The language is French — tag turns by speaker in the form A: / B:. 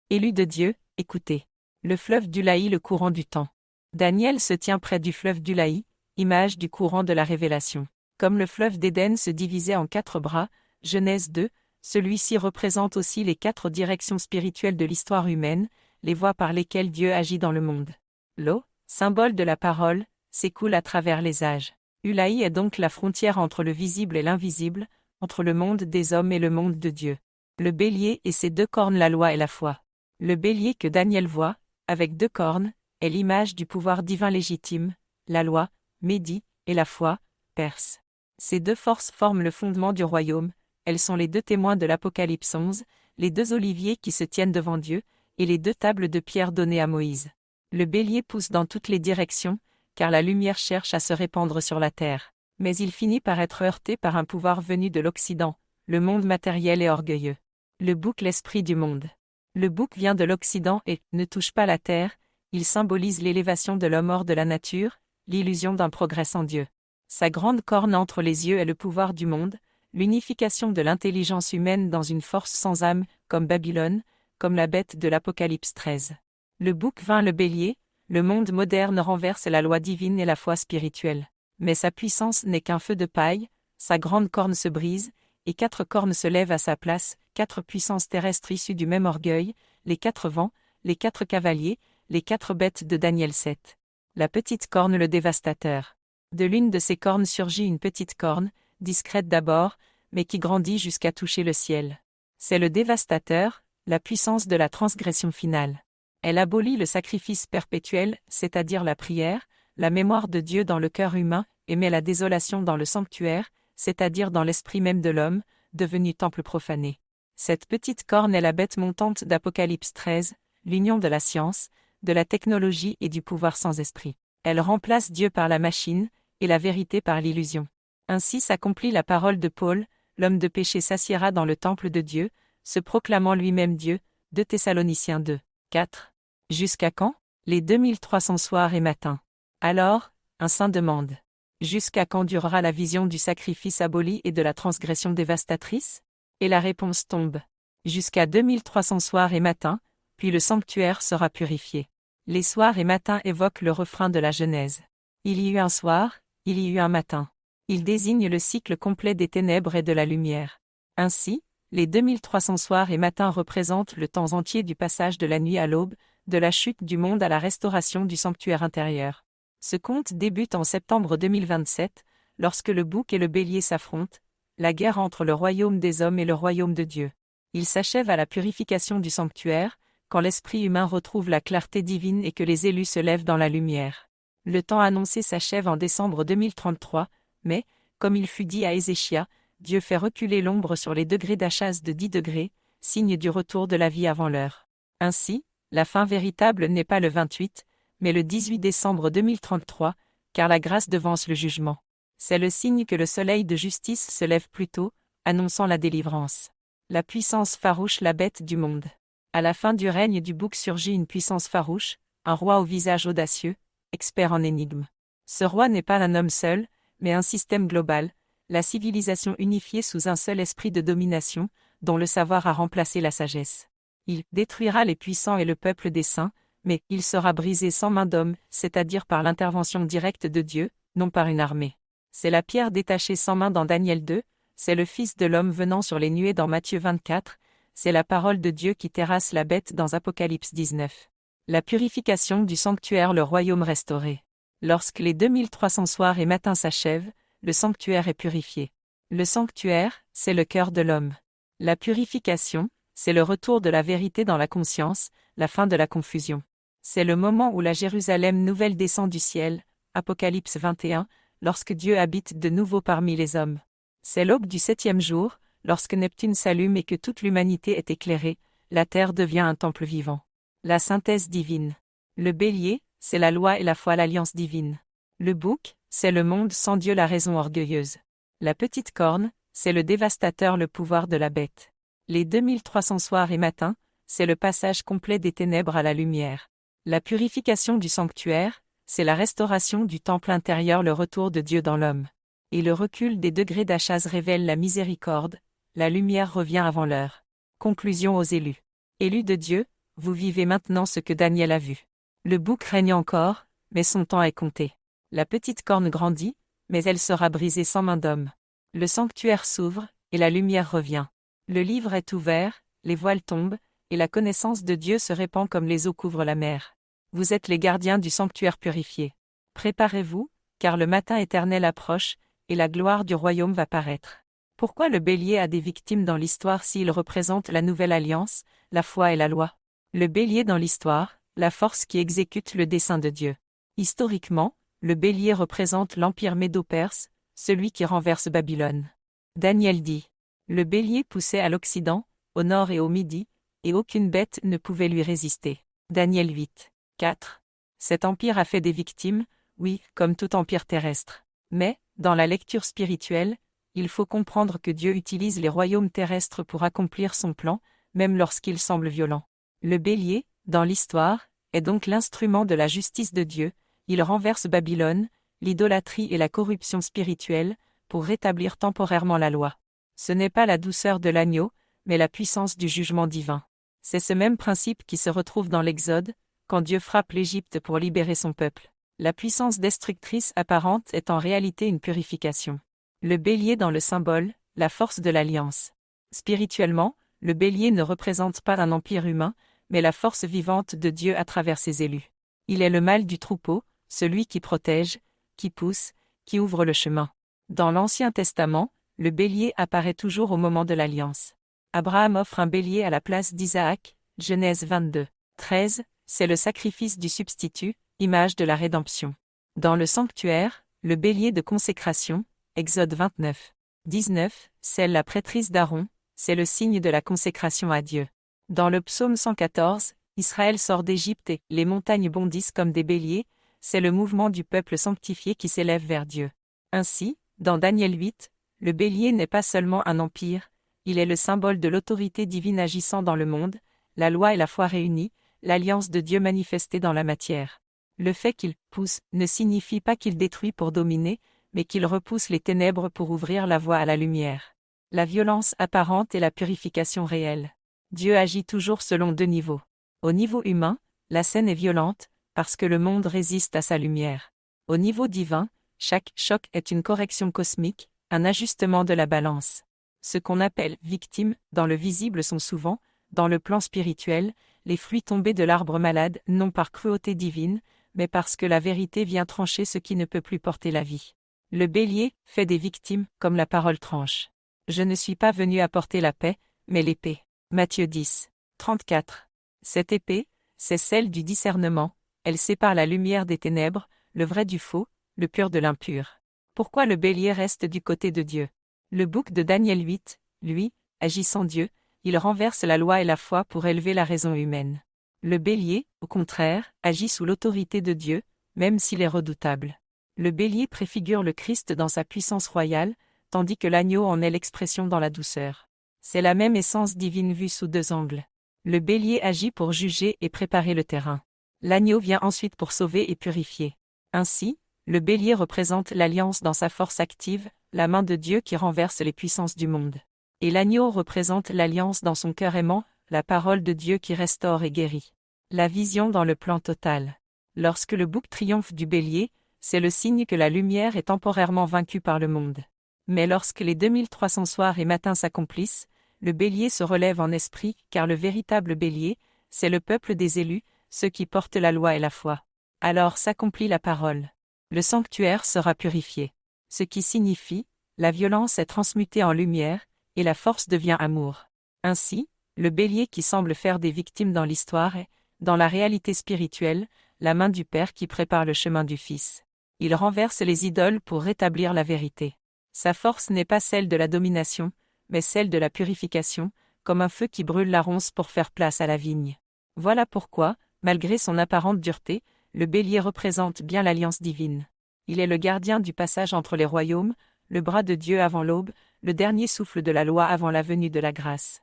A: Élus de Dieu, écoutez. Le fleuve d'Ulaï, le courant du temps. Daniel se tient près du fleuve d'Ulaï, image du courant de la révélation. Comme le fleuve d'Éden se divisait en 4 bras, Genèse 2, celui-ci représente aussi les 4 directions spirituelles de l'histoire humaine, les voies par lesquelles Dieu agit dans le monde. L'eau, symbole de la parole, s'écoule à travers les âges. Ulaï est donc la frontière entre le visible et l'invisible, entre le monde des hommes et le monde de Dieu. Le bélier et ses 2 cornes, la loi et la foi. Le bélier que Daniel voit, avec 2 cornes, est l'image du pouvoir divin légitime, la loi, Médie, et la foi, Perse. Ces 2 forces forment le fondement du royaume, elles sont les 2 témoins de l'Apocalypse 11, les 2 oliviers qui se tiennent devant Dieu, et les 2 tables de pierre données à Moïse. Le bélier pousse dans toutes les directions, car la lumière cherche à se répandre sur la terre. Mais il finit par être heurté par un pouvoir venu de l'Occident, le monde matériel et orgueilleux. Le bouc, l'esprit du monde. Le bouc vient de l'Occident et ne touche pas la terre, il symbolise l'élévation de l'homme hors de la nature, l'illusion d'un progrès sans Dieu. Sa grande corne entre les yeux est le pouvoir du monde, l'unification de l'intelligence humaine dans une force sans âme, comme Babylone, comme la bête de l'Apocalypse 13. Le bouc vainc le bélier, le monde moderne renverse la loi divine et la foi spirituelle. Mais sa puissance n'est qu'un feu de paille, sa grande corne se brise, et 4 cornes se lèvent à sa place, 4 puissances terrestres issues du même orgueil, les 4 vents, les 4 cavaliers, les 4 bêtes de Daniel 7. La petite corne, le dévastateur. De l'une de ces cornes surgit une petite corne, discrète d'abord, mais qui grandit jusqu'à toucher le ciel. C'est le dévastateur, la puissance de la transgression finale. Elle abolit le sacrifice perpétuel, c'est-à-dire la prière, la mémoire de Dieu dans le cœur humain, et met la désolation dans le sanctuaire, c'est-à-dire dans l'esprit même de l'homme, devenu temple profané. Cette petite corne est la bête montante d'Apocalypse 13, l'union de la science, de la technologie et du pouvoir sans esprit. Elle remplace Dieu par la machine, et la vérité par l'illusion. Ainsi s'accomplit la parole de Paul, l'homme de péché s'assiera dans le temple de Dieu, se proclamant lui-même Dieu, 2 Thessaloniciens 2, 4. Jusqu'à quand? Les 2300 soirs et matins. Alors, un saint demande. Jusqu'à quand durera la vision du sacrifice aboli et de la transgression dévastatrice? Et la réponse tombe. Jusqu'à 2300 soirs et matins, puis le sanctuaire sera purifié. Les soirs et matins évoquent le refrain de la Genèse. Il y eut un soir, il y eut un matin. Il désigne le cycle complet des ténèbres et de la lumière. Ainsi, les 2300 soirs et matins représentent le temps entier du passage de la nuit à l'aube, de la chute du monde à la restauration du sanctuaire intérieur. Ce conte débute en septembre 2027, lorsque le bouc et le bélier s'affrontent, la guerre entre le royaume des hommes et le royaume de Dieu. Il s'achève à la purification du sanctuaire, quand l'esprit humain retrouve la clarté divine et que les élus se lèvent dans la lumière. Le temps annoncé s'achève en décembre 2033, mais, comme il fut dit à Ézéchias, Dieu fait reculer l'ombre sur les degrés d'Achaz de 10 degrés, signe du retour de la vie avant l'heure. Ainsi, la fin véritable n'est pas le 28, mais le 18 décembre 2033, car la grâce devance le jugement. C'est le signe que le soleil de justice se lève plus tôt, annonçant la délivrance. La puissance farouche, la bête du monde. À la fin du règne du bouc surgit une puissance farouche, un roi au visage audacieux, expert en énigmes. Ce roi n'est pas un homme seul, mais un système global, la civilisation unifiée sous un seul esprit de domination, dont le savoir a remplacé la sagesse. Il détruira les puissants et le peuple des saints, mais il sera brisé sans main d'homme, c'est-à-dire par l'intervention directe de Dieu, non par une armée. C'est la pierre détachée sans main dans Daniel 2, c'est le Fils de l'homme venant sur les nuées dans Matthieu 24, c'est la parole de Dieu qui terrasse la bête dans Apocalypse 19. La purification du sanctuaire, le royaume restauré. Lorsque les 2300 soirs et matins s'achèvent, le sanctuaire est purifié. Le sanctuaire, c'est le cœur de l'homme. La purification, c'est le retour de la vérité dans la conscience, la fin de la confusion. C'est le moment où la Jérusalem nouvelle descend du ciel, Apocalypse 21, lorsque Dieu habite de nouveau parmi les hommes. C'est l'aube du 7e jour, lorsque Neptune s'allume et que toute l'humanité est éclairée, la terre devient un temple vivant. La synthèse divine. Le bélier, c'est la loi et la foi, l'alliance divine. Le bouc, c'est le monde sans Dieu, la raison orgueilleuse. La petite corne, c'est le dévastateur, le pouvoir de la bête. Les 2300 soirs et matins, c'est le passage complet des ténèbres à la lumière. La purification du sanctuaire, c'est la restauration du temple intérieur, le retour de Dieu dans l'homme. Et le recul des degrés d'Achaz révèle la miséricorde, la lumière revient avant l'heure. Conclusion aux élus. Élus de Dieu, Vous vivez maintenant ce que Daniel a vu. Le bouc règne encore, mais son temps est compté. La petite corne grandit, mais elle sera brisée sans main d'homme. Le sanctuaire s'ouvre, et la lumière revient. Le livre est ouvert, les voiles tombent, et la connaissance de Dieu se répand comme les eaux couvrent la mer. Vous êtes les gardiens du sanctuaire purifié. Préparez-vous, car le matin éternel approche, et la gloire du royaume va paraître. Pourquoi le bélier a des victimes dans l'histoire s'il représente la nouvelle alliance, la foi et la loi? Le bélier dans l'histoire, la force qui exécute le dessein de Dieu. Historiquement, le bélier représente l'empire médo-perse, celui qui renverse Babylone. Daniel dit: le bélier poussait à l'Occident, au nord et au midi, et aucune bête ne pouvait lui résister. Daniel 8, 4. Cet empire a fait des victimes, oui, comme tout empire terrestre. Mais, dans la lecture spirituelle, il faut comprendre que Dieu utilise les royaumes terrestres pour accomplir son plan, même lorsqu'ils semblent violents. Le bélier, dans l'histoire, est donc l'instrument de la justice de Dieu. Il renverse Babylone, l'idolâtrie et la corruption spirituelle, pour rétablir temporairement la loi. Ce n'est pas la douceur de l'agneau, mais la puissance du jugement divin. C'est ce même principe qui se retrouve dans l'Exode, quand Dieu frappe l'Égypte pour libérer son peuple. La puissance destructrice apparente est en réalité une purification. Le bélier dans le symbole, la force de l'alliance. Spirituellement, le bélier ne représente pas un empire humain, mais la force vivante de Dieu à travers ses élus. Il est le mâle du troupeau, celui qui protège, qui pousse, qui ouvre le chemin. Dans l'Ancien Testament, le bélier apparaît toujours au moment de l'alliance. Abraham offre un bélier à la place d'Isaac, Genèse 22, 13, c'est le sacrifice du substitut, image de la rédemption. Dans le sanctuaire, le bélier de consécration, Exode 29, 19, c'est la prêtrise d'Aaron, c'est le signe de la consécration à Dieu. Dans le psaume 114, Israël sort d'Égypte et les montagnes bondissent comme des béliers, c'est le mouvement du peuple sanctifié qui s'élève vers Dieu. Ainsi, dans Daniel 8, le bélier n'est pas seulement un empire, il est le symbole de l'autorité divine agissant dans le monde, la loi et la foi réunies, l'alliance de Dieu manifestée dans la matière. Le fait qu'il pousse ne signifie pas qu'il détruit pour dominer, mais qu'il repousse les ténèbres pour ouvrir la voie à la lumière. La violence apparente et la purification réelle. Dieu agit toujours selon deux niveaux. Au niveau humain, la scène est violente, parce que le monde résiste à sa lumière. Au niveau divin, chaque choc est une correction cosmique, un ajustement de la balance. Ce qu'on appelle victimes, dans le visible sont souvent, dans le plan spirituel, les fruits tombés de l'arbre malade, non par cruauté divine, mais parce que la vérité vient trancher ce qui ne peut plus porter la vie. Le bélier fait des victimes, comme la parole tranche. Je ne suis pas venu apporter la paix, mais l'épée. Matthieu 10, 34. Cette épée, c'est celle du discernement, elle sépare la lumière des ténèbres, le vrai du faux, le pur de l'impur. Pourquoi le bélier reste du côté de Dieu? Le bouc de Daniel 8, lui, agit sans Dieu, il renverse la loi et la foi pour élever la raison humaine. Le bélier, au contraire, agit sous l'autorité de Dieu, même s'il est redoutable. Le bélier préfigure le Christ dans sa puissance royale, tandis que l'agneau en est l'expression dans la douceur. C'est la même essence divine vue sous deux angles. Le bélier agit pour juger et préparer le terrain. L'agneau vient ensuite pour sauver et purifier. Ainsi, le bélier représente l'alliance dans sa force active, la main de Dieu qui renverse les puissances du monde. Et l'agneau représente l'alliance dans son cœur aimant, la parole de Dieu qui restaure et guérit. La vision dans le plan total. Lorsque le bouc triomphe du bélier, c'est le signe que la lumière est temporairement vaincue par le monde. Mais lorsque les 2300 soirs et matins s'accomplissent, le bélier se relève en esprit, car le véritable bélier, c'est le peuple des élus, ceux qui portent la loi et la foi. Alors s'accomplit la parole. Le sanctuaire sera purifié. Ce qui signifie, la violence est transmutée en lumière, et la force devient amour. Ainsi, le bélier qui semble faire des victimes dans l'histoire est, dans la réalité spirituelle, la main du Père qui prépare le chemin du Fils. Il renverse les idoles pour rétablir la vérité. Sa force n'est pas celle de la domination, mais celle de la purification, comme un feu qui brûle la ronce pour faire place à la vigne. Voilà pourquoi, malgré son apparente dureté, le bélier représente bien l'alliance divine. Il est le gardien du passage entre les royaumes, le bras de Dieu avant l'aube, le dernier souffle de la loi avant la venue de la grâce.